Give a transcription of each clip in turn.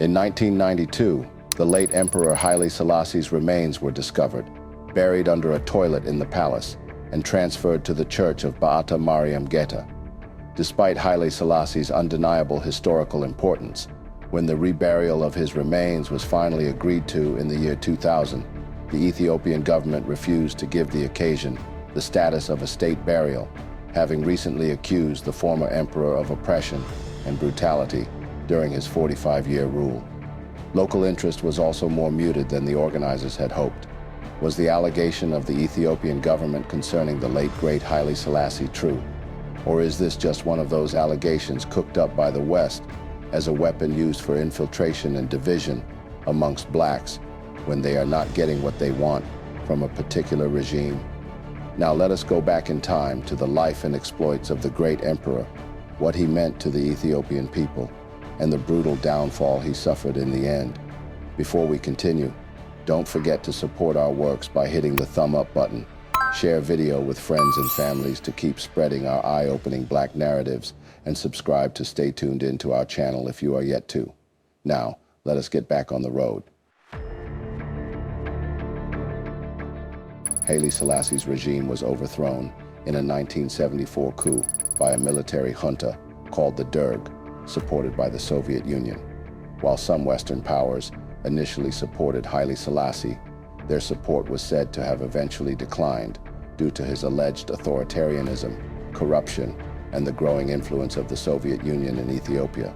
In 1992, the late Emperor Haile Selassie's remains were discovered, buried under a toilet in the palace, and transferred to the church of Ba'ata Mariam Geta. Despite Haile Selassie's undeniable historical importance, when the reburial of his remains was finally agreed to in the year 2000, the Ethiopian government refused to give the occasion the status of a state burial, having recently accused the former emperor of oppression and brutality during his 45-year rule. Local interest was also more muted than the organizers had hoped. Was the allegation of the Ethiopian government concerning the late great Haile Selassie true? Or is this just one of those allegations cooked up by the West as a weapon used for infiltration and division amongst blacks when they are not getting what they want from a particular regime? Now let us go back in time to the life and exploits of the great emperor, what he meant to the Ethiopian people, and the brutal downfall he suffered in the end. Before we continue, don't forget to support our works by hitting the thumb up button. Share video with friends and families to keep spreading our eye-opening black narratives, and subscribe to stay tuned into our channel if you are yet to. Now, let us get back on the road. Haile Selassie's regime was overthrown in a 1974 coup by a military junta called the Derg, supported by the Soviet Union. While some Western powers initially supported Haile Selassie, their support was said to have eventually declined due to his alleged authoritarianism, corruption, and the growing influence of the Soviet Union in Ethiopia.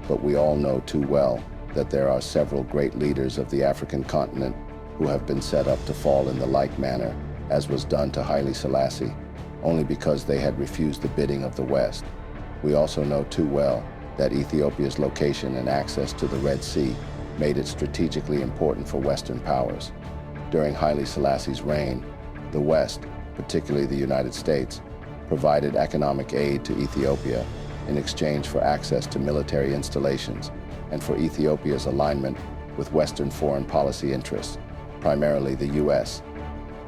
But we all know too well that there are several great leaders of the African continent who have been set up to fall in the like manner as was done to Haile Selassie, only because they had refused the bidding of the West. We also know too well that Ethiopia's location and access to the Red Sea made it strategically important for Western powers. During Haile Selassie's reign, the West, particularly the United States, provided economic aid to Ethiopia in exchange for access to military installations and for Ethiopia's alignment with Western foreign policy interests, primarily the US.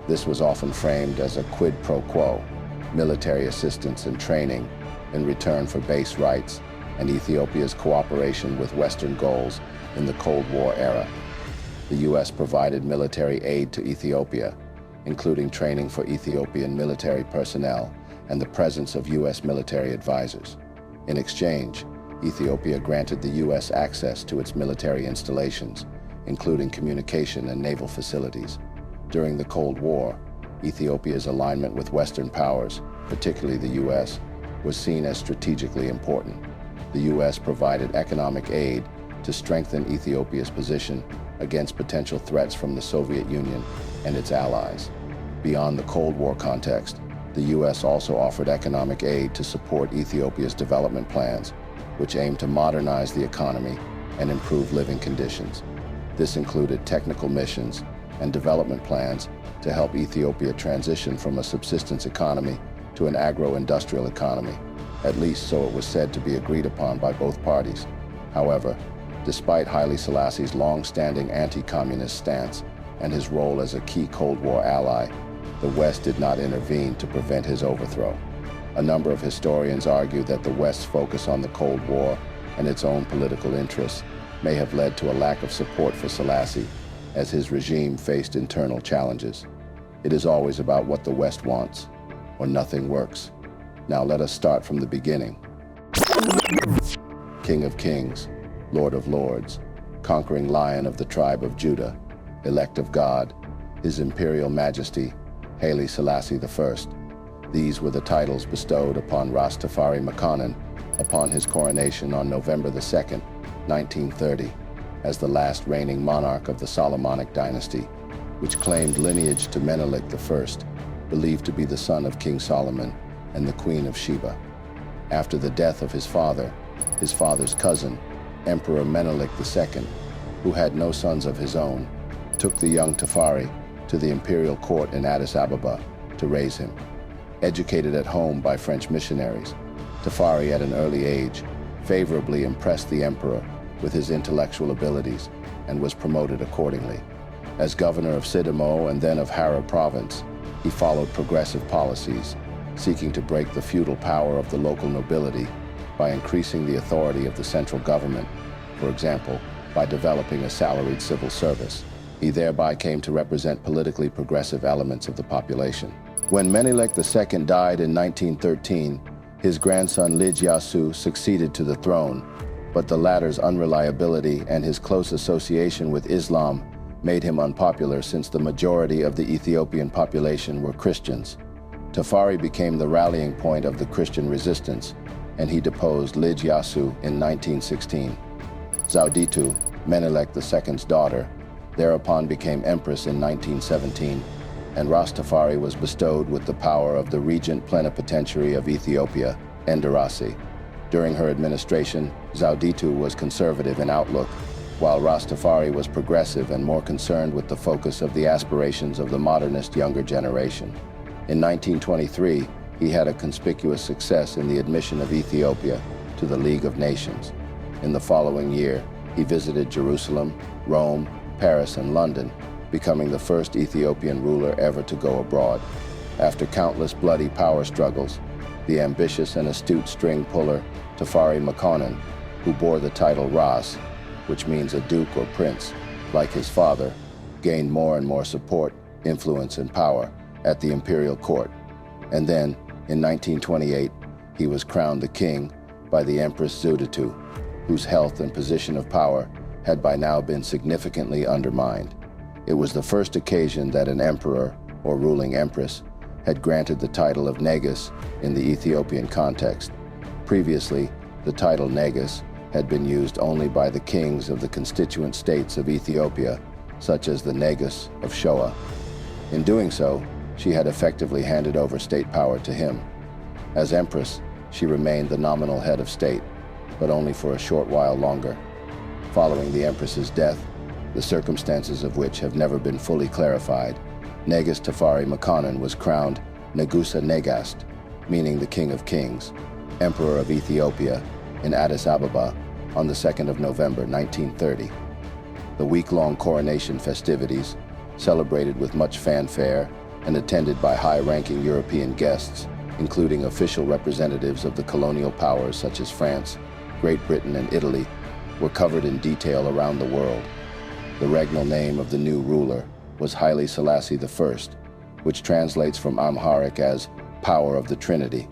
This was often framed as a quid pro quo, military assistance and training in return for base rights and Ethiopia's cooperation with Western goals in the Cold War era. The US provided military aid to Ethiopia, including training for Ethiopian military personnel and the presence of US military advisors. In exchange, Ethiopia granted the US access to its military installations, including communication and naval facilities. During the Cold War, Ethiopia's alignment with Western powers, particularly the US, was seen as strategically important. The US provided economic aid to strengthen Ethiopia's position against potential threats from the Soviet Union and its allies. Beyond the Cold War context, the US also offered economic aid to support Ethiopia's development plans, which aimed to modernize the economy and improve living conditions. This included technical missions and development plans to help Ethiopia transition from a subsistence economy to an agro-industrial economy, at least so it was said to be agreed upon by both parties. However, despite Haile Selassie's long-standing anti-communist stance and his role as a key Cold War ally, the West did not intervene to prevent his overthrow. A number of historians argue that the West's focus on the Cold War and its own political interests may have led to a lack of support for Selassie as his regime faced internal challenges. It is always about what the West wants, or nothing works. Now let us start from the beginning. King of Kings, Lord of Lords, conquering Lion of the tribe of Judah, elect of God, His Imperial Majesty, Haile Selassie I. These were the titles bestowed upon Ras Tafari Makonnen upon his coronation on November 2nd, 1930, as the last reigning monarch of the Solomonic dynasty, which claimed lineage to Menelik I, believed to be the son of King Solomon and the Queen of Sheba. After the death of his father's cousin, Emperor Menelik II, who had no sons of his own, took the young Tafari to the imperial court in Addis Ababa to raise him. Educated at home by French missionaries, Tafari at an early age favorably impressed the emperor with his intellectual abilities and was promoted accordingly. As governor of Sidamo and then of Harar province, he followed progressive policies, seeking to break the feudal power of the local nobility by increasing the authority of the central government, for example, by developing a salaried civil service. He thereby came to represent politically progressive elements of the population. When Menelik II died in 1913, his grandson Lige Yasu succeeded to the throne, but the latter's unreliability and his close association with Islam made him unpopular since the majority of the Ethiopian population were Christians. Tafari became the rallying point of the Christian resistance, and he deposed Lige Yasu in 1916. Zawditu, Menelik II's daughter, thereupon became empress in 1917, and Rastafari was bestowed with the power of the regent plenipotentiary of Ethiopia, Enderasi. During her administration, Zawditu was conservative in outlook, while Rastafari was progressive and more concerned with the focus of the aspirations of the modernist younger generation. In 1923, he had a conspicuous success in the admission of Ethiopia to the League of Nations. In the following year, he visited Jerusalem, Rome, Paris, and London, becoming the first Ethiopian ruler ever to go abroad. After countless bloody power struggles, the ambitious and astute string puller Tafari Makonnen, who bore the title Ras, which means a duke or prince, like his father, gained more and more support, influence, and power at the imperial court. And then, in 1928, he was crowned the king by the Empress Zawditu, whose health and position of power had by now been significantly undermined. It was the first occasion that an emperor, or ruling empress, had granted the title of Negus in the Ethiopian context. Previously, the title Negus had been used only by the kings of the constituent states of Ethiopia, such as the Negus of Shoa. In doing so, she had effectively handed over state power to him. As empress, she remained the nominal head of state, but only for a short while longer. Following the empress's death, the circumstances of which have never been fully clarified, Negus Tafari Makonnen was crowned Negusa Negast, meaning the King of Kings, Emperor of Ethiopia, in Addis Ababa on the 2nd of November 1930. The week-long coronation festivities, celebrated with much fanfare and attended by high-ranking European guests, including official representatives of the colonial powers such as France, Great Britain, and Italy, were covered in detail around the world. The regnal name of the new ruler was Haile Selassie I, which translates from Amharic as Power of the Trinity.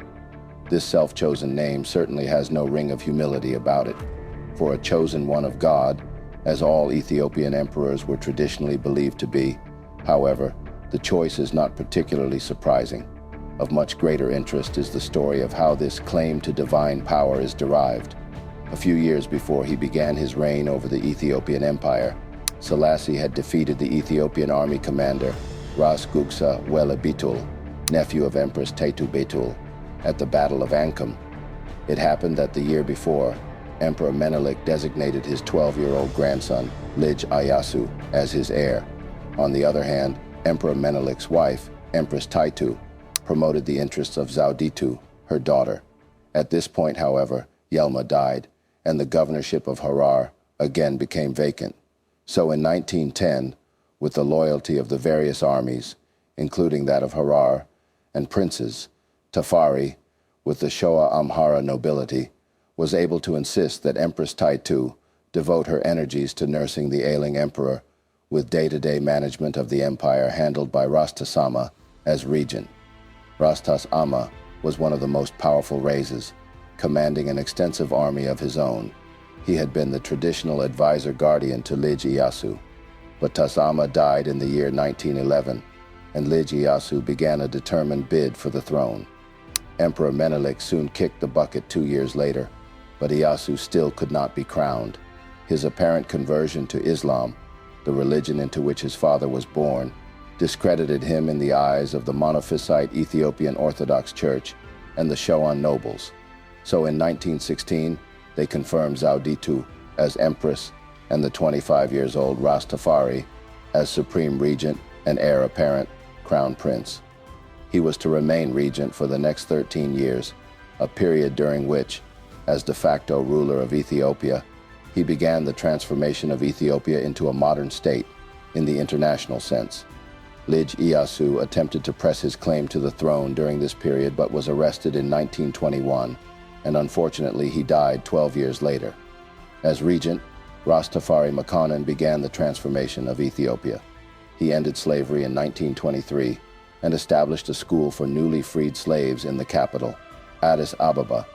This self-chosen name certainly has no ring of humility about it. For a chosen one of God, as all Ethiopian emperors were traditionally believed to be, however, the choice is not particularly surprising. Of much greater interest is the story of how this claim to divine power is derived. A few years before he began his reign over the Ethiopian Empire, Selassie had defeated the Ethiopian army commander Ras Gugsa Wele Bitul, nephew of Empress Taytu Betul, at the Battle of Ankam. It happened that the year before, Emperor Menelik designated his 12-year-old grandson, Lige Ayasu, as his heir. On the other hand, Emperor Menelik's wife, Empress Taytu, promoted the interests of Zawditu, her daughter. At this point, however, Yelma died, and the governorship of Harar again became vacant. So in 1910, with the loyalty of the various armies, including that of Harar, and princes, Tafari, with the Shoa Amhara nobility, was able to insist that Empress Taytu devote her energies to nursing the ailing emperor, with day-to-day management of the empire handled by Rastas Amma as regent. Rastas Amma was one of the most powerful races, commanding an extensive army of his own. He had been the traditional advisor-guardian to Lige Iyasu, but Tasama died in the year 1911, and Lige Iyasu began a determined bid for the throne. Emperor Menelik soon kicked the bucket 2 years later, but Iyasu still could not be crowned. His apparent conversion to Islam, the religion into which his father was born, discredited him in the eyes of the monophysite Ethiopian Orthodox Church and the Shoan nobles. So in 1916, they confirmed Zawditu as empress and the 25 years old Rastafari as supreme regent and heir apparent, crown prince. He was to remain regent for the next 13 years, a period during which, as de facto ruler of Ethiopia, he began the transformation of Ethiopia into a modern state in the international sense. Lige Iyasu attempted to press his claim to the throne during this period but was arrested in 1921, and unfortunately he died 12 years later. As regent, Rastafari Makanan began the transformation of Ethiopia. He ended slavery in 1923 and established a school for newly freed slaves in the capital, Addis Ababa.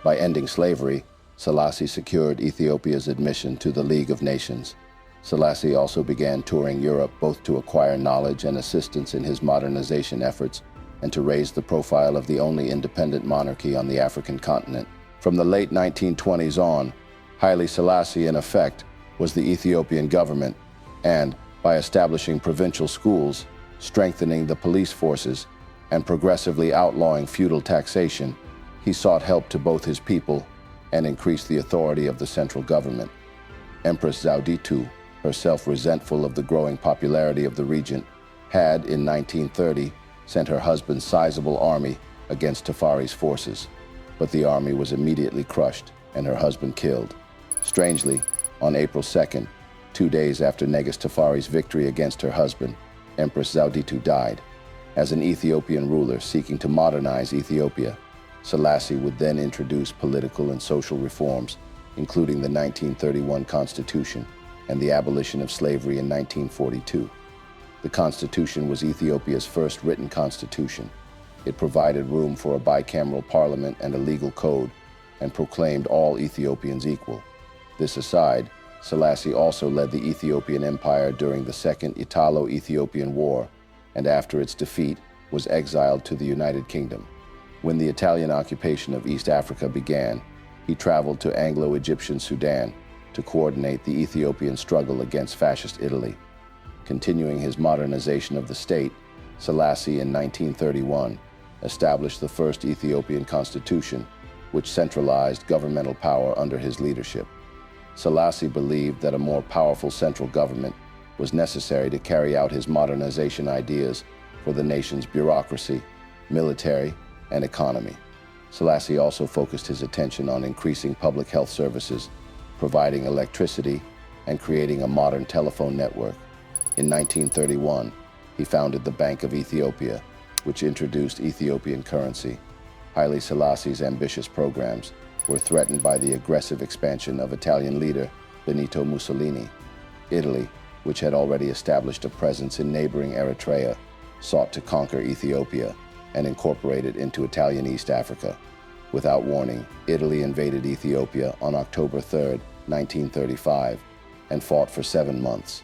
By ending slavery, Selassie secured Ethiopia's admission to the League of Nations. Selassie also began touring Europe both to acquire knowledge and assistance in his modernization efforts and to raise the profile of the only independent monarchy on the African continent. From the late 1920s on, Haile Selassie, in effect, was the Ethiopian government, and by establishing provincial schools, strengthening the police forces, and progressively outlawing feudal taxation, he sought help to both his people and increased the authority of the central government. Empress Zauditu, herself resentful of the growing popularity of the regent, had, in 1930, sent her husband's sizable army against Tafari's forces, but the army was immediately crushed and her husband killed. Strangely, on April 2nd, 2 days after Negus Tafari's victory against her husband, Empress Zauditu died. As an Ethiopian ruler seeking to modernize Ethiopia, Selassie would then introduce political and social reforms, including the 1931 Constitution and the abolition of slavery in 1942. The Constitution was Ethiopia's first written constitution. It provided room for a bicameral parliament and a legal code, and proclaimed all Ethiopians equal. This aside, Selassie also led the Ethiopian Empire during the Second Italo-Ethiopian War, and after its defeat, was exiled to the United Kingdom. When the Italian occupation of East Africa began, he traveled to Anglo-Egyptian Sudan to coordinate the Ethiopian struggle against fascist Italy. Continuing his modernization of the state, Selassie in 1931 established the first Ethiopian constitution, which centralized governmental power under his leadership. Selassie believed that a more powerful central government was necessary to carry out his modernization ideas for the nation's bureaucracy, military, and economy. Selassie also focused his attention on increasing public health services, providing electricity, and creating a modern telephone network. In 1931, he founded the Bank of Ethiopia, which introduced Ethiopian currency. Haile Selassie's ambitious programs were threatened by the aggressive expansion of Italian leader Benito Mussolini. Italy, which had already established a presence in neighboring Eritrea, sought to conquer Ethiopia and incorporate it into Italian East Africa. Without warning, Italy invaded Ethiopia on October 3, 1935, and fought for 7 months.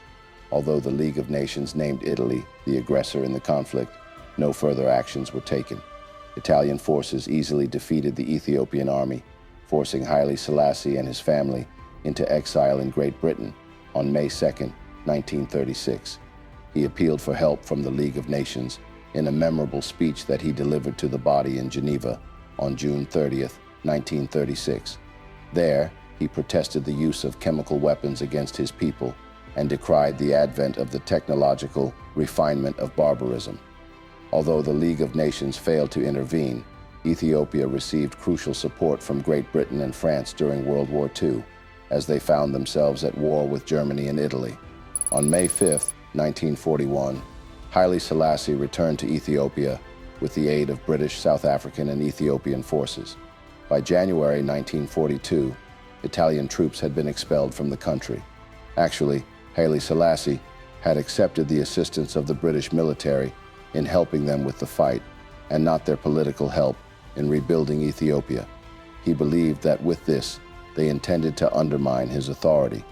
Although the League of Nations named Italy the aggressor in the conflict, no further actions were taken. Italian forces easily defeated the Ethiopian army, forcing Haile Selassie and his family into exile in Great Britain on May 2, 1936. He appealed for help from the League of Nations in a memorable speech that he delivered to the body in Geneva on June 30, 1936. There, he protested the use of chemical weapons against his people and decried the advent of the technological refinement of barbarism. Although the League of Nations failed to intervene, Ethiopia received crucial support from Great Britain and France during World War II, as they found themselves at war with Germany and Italy. On May 5, 1941, Haile Selassie returned to Ethiopia with the aid of British, South African, and Ethiopian forces. By January 1942, Italian troops had been expelled from the country. Actually, Haile Selassie had accepted the assistance of the British military in helping them with the fight, and not their political help in rebuilding Ethiopia. He believed that with this, they intended to undermine his authority.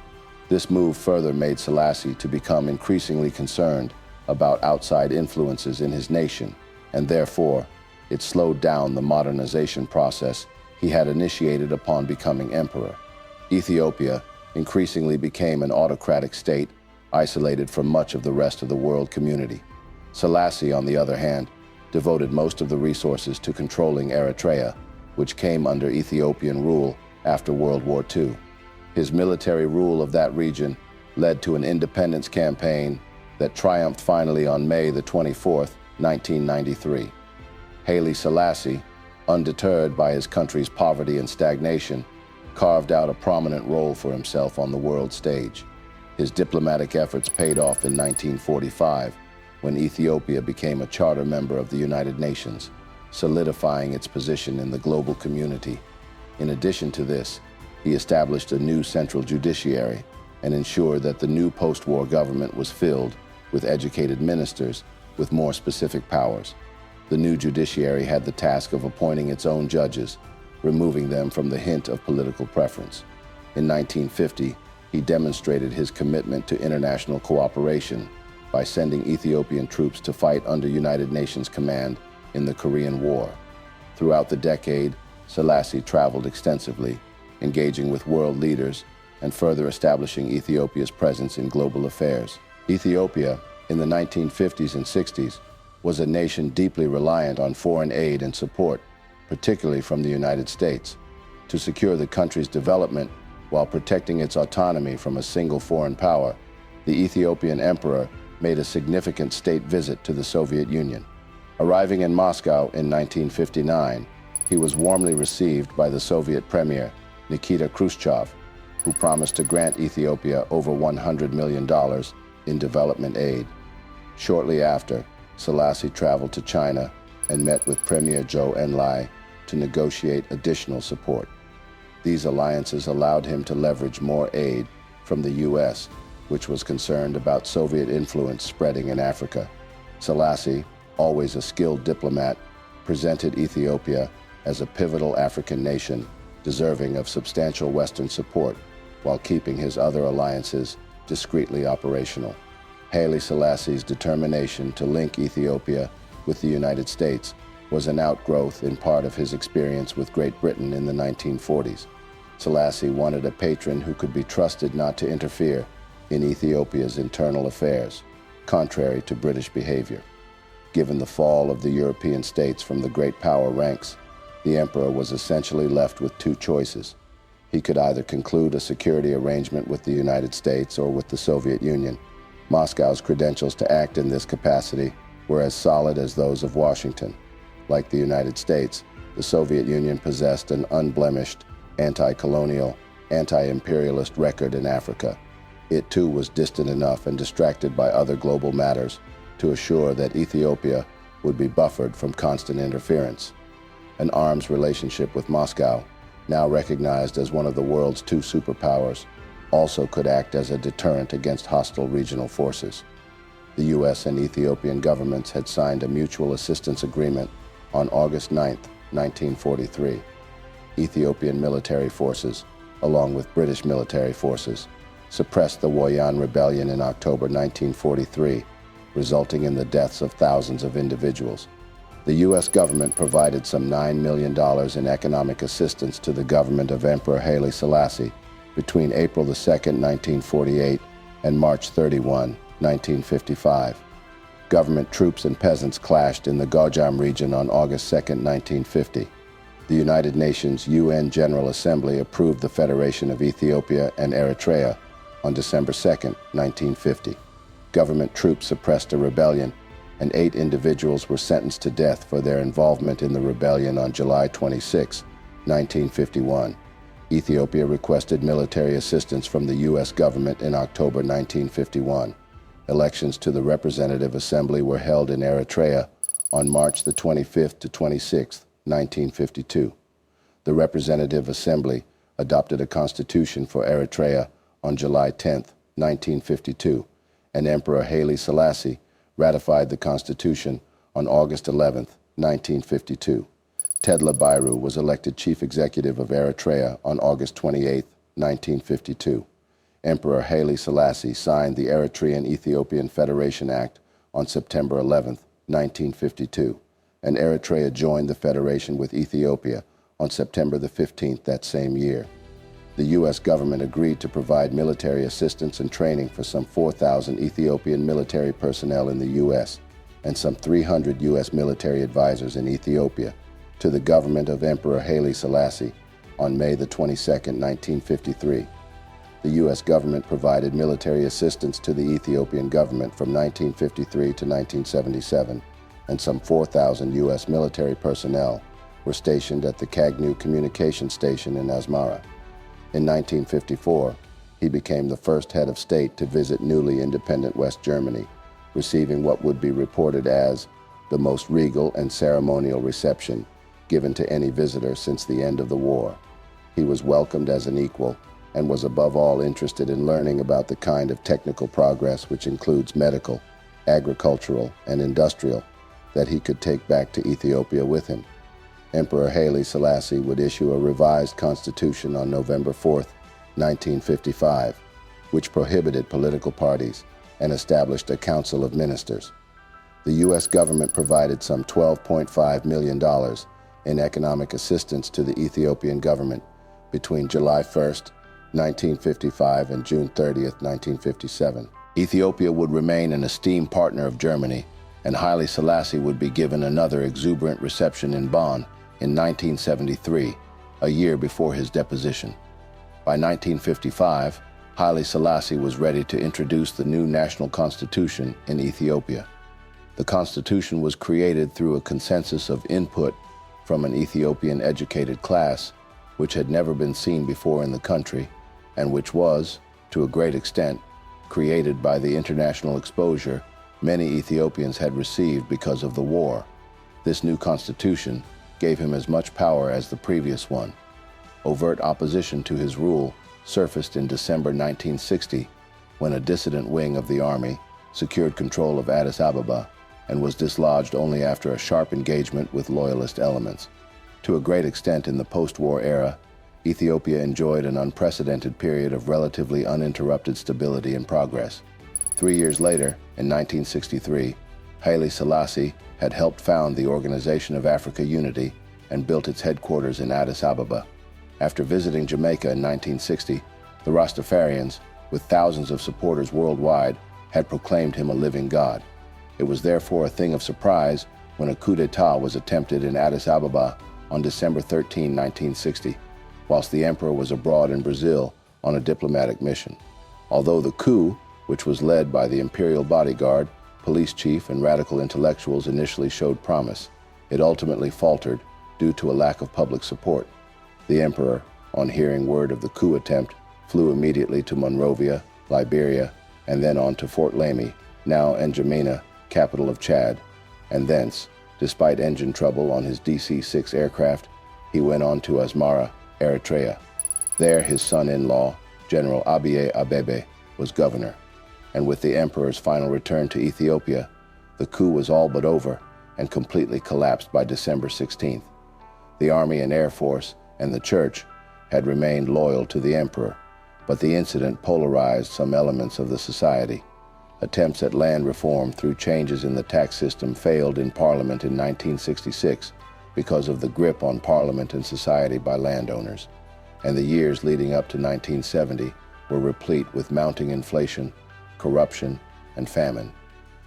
This move further made Selassie to become increasingly concerned about outside influences in his nation, and therefore, it slowed down the modernization process he had initiated upon becoming emperor. Ethiopia increasingly became an autocratic state, isolated from much of the rest of the world community. Selassie, on the other hand, devoted most of the resources to controlling Eritrea, which came under Ethiopian rule after World War II. His military rule of that region led to an independence campaign that triumphed finally on May the 24th, 1993. Haile Selassie, undeterred by his country's poverty and stagnation, carved out a prominent role for himself on the world stage. His diplomatic efforts paid off in 1945, when Ethiopia became a charter member of the United Nations, solidifying its position in the global community. In addition to this, He established a new central judiciary and ensured that the new post-war government was filled with educated ministers with more specific powers. The new judiciary had the task of appointing its own judges, removing them from the hint of political preference. In 1950, he demonstrated his commitment to international cooperation by sending Ethiopian troops to fight under United Nations command in the Korean War. Throughout the decade, Selassie traveled extensively, engaging with world leaders and further establishing Ethiopia's presence in global affairs. Ethiopia, in the 1950s and 60s, was a nation deeply reliant on foreign aid and support, particularly from the United States, to secure the country's development while protecting its autonomy from a single foreign power. The Ethiopian emperor made a significant state visit to the Soviet Union. Arriving in Moscow in 1959, he was warmly received by the Soviet Premier, Nikita Khrushchev, who promised to grant Ethiopia over $100 million in development aid. Shortly after, Selassie traveled to China and met with Premier Zhou Enlai to negotiate additional support. These alliances allowed him to leverage more aid from the U.S., which was concerned about Soviet influence spreading in Africa. Selassie, always a skilled diplomat, presented Ethiopia as a pivotal African nation deserving of substantial Western support while keeping his other alliances discreetly operational. Haile Selassie's determination to link Ethiopia with the United States was an outgrowth in part of his experience with Great Britain in the 1940s. Selassie wanted a patron who could be trusted not to interfere in Ethiopia's internal affairs, contrary to British behavior. Given the fall of the European states from the great power ranks, the emperor was essentially left with two choices. He could either conclude a security arrangement with the United States or with the Soviet Union. Moscow's credentials to act in this capacity were as solid as those of Washington. Like the United States, the Soviet Union possessed an unblemished anti-colonial, anti-imperialist record in Africa. It too was distant enough and distracted by other global matters to assure that Ethiopia would be buffered from constant interference. An arms relationship with Moscow, now recognized as one of the world's two superpowers, also could act as a deterrent against hostile regional forces. The U.S. and Ethiopian governments had signed a mutual assistance agreement on August 9, 1943. Ethiopian military forces, along with British military forces, suppressed the Woyan Rebellion in October 1943, resulting in the deaths of thousands of individuals. The U.S. government provided some $9 million in economic assistance to the government of Emperor Haile Selassie between April 2, 1948 and March 31, 1955. Government troops and peasants clashed in the Gojam region on August 2, 1950. The United Nations UN General Assembly approved the Federation of Ethiopia and Eritrea on December 2, 1950. Government troops suppressed a rebellion, and 8 individuals were sentenced to death for their involvement in the rebellion on July 26, 1951. Ethiopia requested military assistance from the U.S. government in October 1951. Elections to the Representative Assembly were held in Eritrea on March the 25th to 26th, 1952. The Representative Assembly adopted a constitution for Eritrea on July 10, 1952, and Emperor Haile Selassie ratified the constitution on August 11, 1952. Tedla Bairu was elected chief executive of Eritrea on August 28, 1952. Emperor Haile Selassie signed the Eritrean-Ethiopian Federation Act on September 11, 1952, and Eritrea joined the federation with Ethiopia on September the 15th that same year. The U.S. government agreed to provide military assistance and training for some 4,000 Ethiopian military personnel in the U.S. and some 300 U.S. military advisors in Ethiopia to the government of Emperor Haile Selassie on May the 22nd, 1953. The U.S. government provided military assistance to the Ethiopian government from 1953 to 1977, and some 4,000 U.S. military personnel were stationed at the Kagnu communication station in Asmara. In 1954, he became the first head of state to visit newly independent West Germany, receiving what would be reported as the most regal and ceremonial reception given to any visitor since the end of the war. He was welcomed as an equal and was above all interested in learning about the kind of technical progress which includes medical, agricultural, and industrial that he could take back to Ethiopia with him. Emperor Haile Selassie would issue a revised constitution on November 4, 1955, which prohibited political parties and established a council of ministers. The U.S. government provided some $12.5 million in economic assistance to the Ethiopian government between July 1, 1955 and June 30, 1957. Ethiopia would remain an esteemed partner of Germany, and Haile Selassie would be given another exuberant reception in Bonn in 1973, a year before his deposition. By 1955, Haile Selassie was ready to introduce the new national constitution in Ethiopia. The constitution was created through a consensus of input from an Ethiopian educated class, which had never been seen before in the country, and which was, to a great extent, created by the international exposure many Ethiopians had received because of the war. This new constitution gave him as much power as the previous one. Overt opposition to his rule surfaced in December 1960, when a dissident wing of the army secured control of Addis Ababa and was dislodged only after a sharp engagement with loyalist elements. To a great extent in the post-war era, Ethiopia enjoyed an unprecedented period of relatively uninterrupted stability and progress. 3 years later, in 1963, Haile Selassie had helped found the Organization of Africa Unity and built its headquarters in Addis Ababa. After visiting Jamaica in 1960, the Rastafarians, with thousands of supporters worldwide, had proclaimed him a living god. It was therefore a thing of surprise when a coup d'etat was attempted in Addis Ababa on December 13, 1960, whilst the emperor was abroad in Brazil on a diplomatic mission. Although the coup, which was led by the imperial bodyguard, police chief, and radical intellectuals, initially showed promise, it ultimately faltered due to a lack of public support. The emperor, on hearing word of the coup attempt, flew immediately to Monrovia, Liberia, and then on to Fort Lamy, now N'Djamena, capital of Chad, and thence, despite engine trouble on his DC-6 aircraft, he went on to Asmara, Eritrea. There his son-in-law, General Abiy Abebe, was governor, and with the emperor's final return to Ethiopia, the coup was all but over and completely collapsed by December 16th. The army and air force and the church had remained loyal to the emperor, but the incident polarized some elements of the society. Attempts at land reform through changes in the tax system failed in Parliament in 1966 because of the grip on Parliament and society by landowners, and the years leading up to 1970 were replete with mounting inflation, corruption, and famine.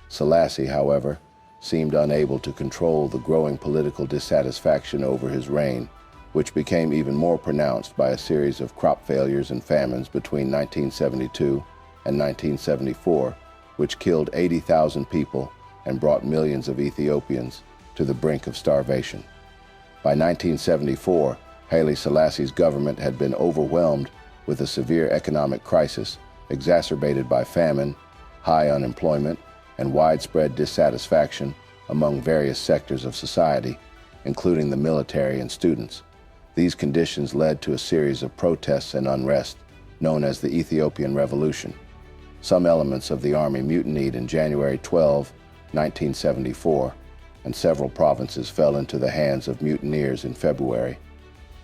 Selassie, however, seemed unable to control the growing political dissatisfaction over his reign, which became even more pronounced by a series of crop failures and famines between 1972 and 1974, which killed 80,000 people and brought millions of Ethiopians to the brink of starvation. By 1974, Haile Selassie's government had been overwhelmed with a severe economic crisis exacerbated by famine, high unemployment, and widespread dissatisfaction among various sectors of society, including the military and students. These conditions led to a series of protests and unrest, known as the Ethiopian Revolution. Some elements of the army mutinied in January 12, 1974, and several provinces fell into the hands of mutineers in February.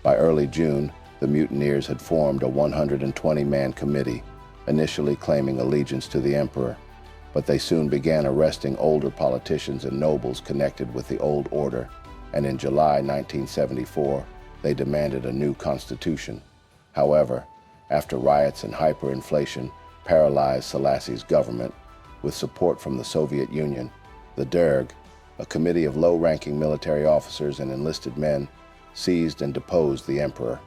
By early June, the mutineers had formed a 120-man committee, initially claiming allegiance to the emperor, but they soon began arresting older politicians and nobles connected with the old order, and in July 1974, they demanded a new constitution. However, after riots and hyperinflation paralyzed Selassie's government, with support from the Soviet Union, the Derg, a committee of low-ranking military officers and enlisted men, seized and deposed the emperor.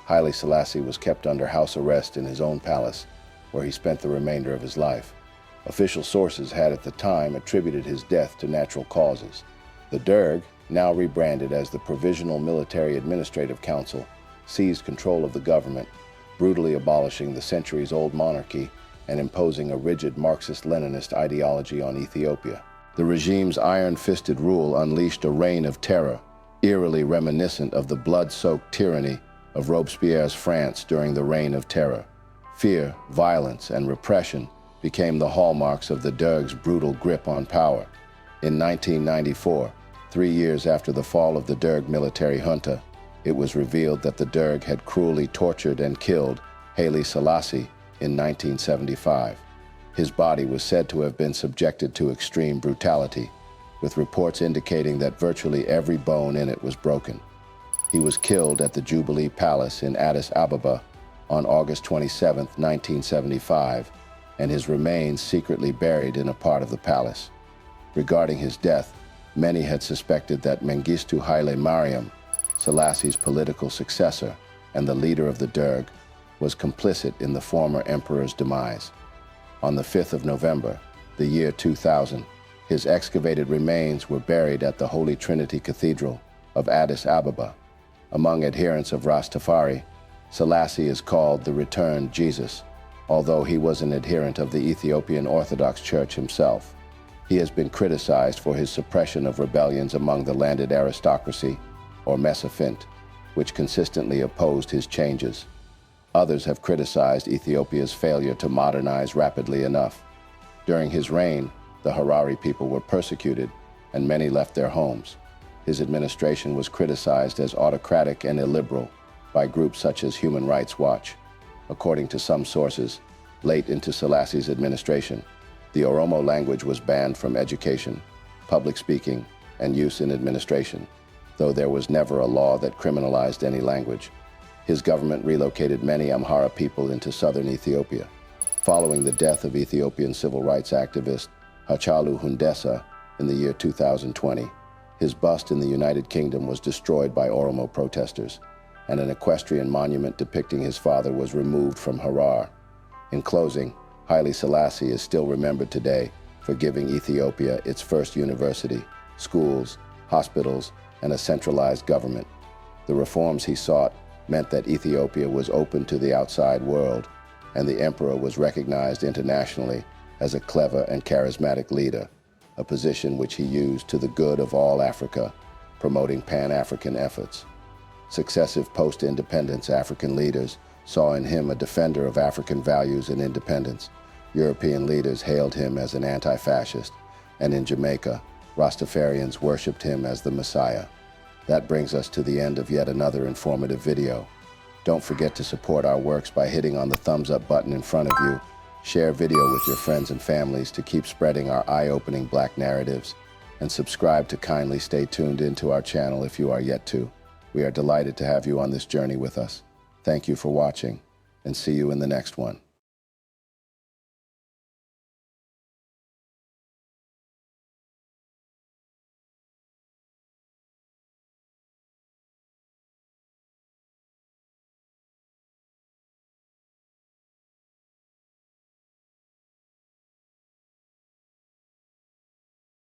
Haile Selassie was kept under house arrest in his own palace, where he spent the remainder of his life. Official sources had at the time attributed his death to natural causes. The Derg, now rebranded as the Provisional Military Administrative Council, seized control of the government, brutally abolishing the centuries-old monarchy and imposing a rigid Marxist-Leninist ideology on Ethiopia. The regime's iron-fisted rule unleashed a reign of terror, eerily reminiscent of the blood-soaked tyranny of Robespierre's France during the Reign of Terror. Fear, violence, and repression became the hallmarks of the Derg's brutal grip on power. In 1994, 3 years after the fall of the Derg military junta, it was revealed that the Derg had cruelly tortured and killed Haile Selassie in 1975. His body was said to have been subjected to extreme brutality, with reports indicating that virtually every bone in it was broken. He was killed at the Jubilee Palace in Addis Ababa on August 27, 1975, and his remains secretly buried in a part of the palace. Regarding his death, many had suspected that Mengistu Haile Mariam, Selassie's political successor and the leader of the Derg, was complicit in the former emperor's demise. On the 5th of November, the year 2000, his excavated remains were buried at the Holy Trinity Cathedral of Addis Ababa. Among adherents of Rastafari, Selassie is called the Returned Jesus, although he was an adherent of the Ethiopian Orthodox Church himself. He has been criticized for his suppression of rebellions among the landed aristocracy, or Mesafint, which consistently opposed his changes. Others have criticized Ethiopia's failure to modernize rapidly enough. During his reign, the Harari people were persecuted, and many left their homes. His administration was criticized as autocratic and illiberal by groups such as Human Rights Watch. According to some sources, late into Selassie's administration, the Oromo language was banned from education, public speaking, and use in administration, though there was never a law that criminalized any language. His government relocated many Amhara people into southern Ethiopia. Following the death of Ethiopian civil rights activist Hachalu Hundessa in the year 2020, his bust in the United Kingdom was destroyed by Oromo protesters, and an equestrian monument depicting his father was removed from Harar. In closing, Haile Selassie is still remembered today for giving Ethiopia its first university, schools, hospitals, and a centralized government. The reforms he sought meant that Ethiopia was open to the outside world, and the emperor was recognized internationally as a clever and charismatic leader, a position which he used to the good of all Africa, promoting Pan-African efforts. Successive post-independence African leaders saw in him a defender of African values and independence. European leaders hailed him as an anti-fascist, and in Jamaica, Rastafarians worshipped him as the Messiah. That brings us to the end of yet another informative video. Don't forget to support our works by hitting on the thumbs up button in front of you. Share video with your friends and families to keep spreading our eye-opening Black narratives, and subscribe to kindly stay tuned into our channel if you are yet to. We are delighted to have you on this journey with us. Thank you for watching, and see you in the next one.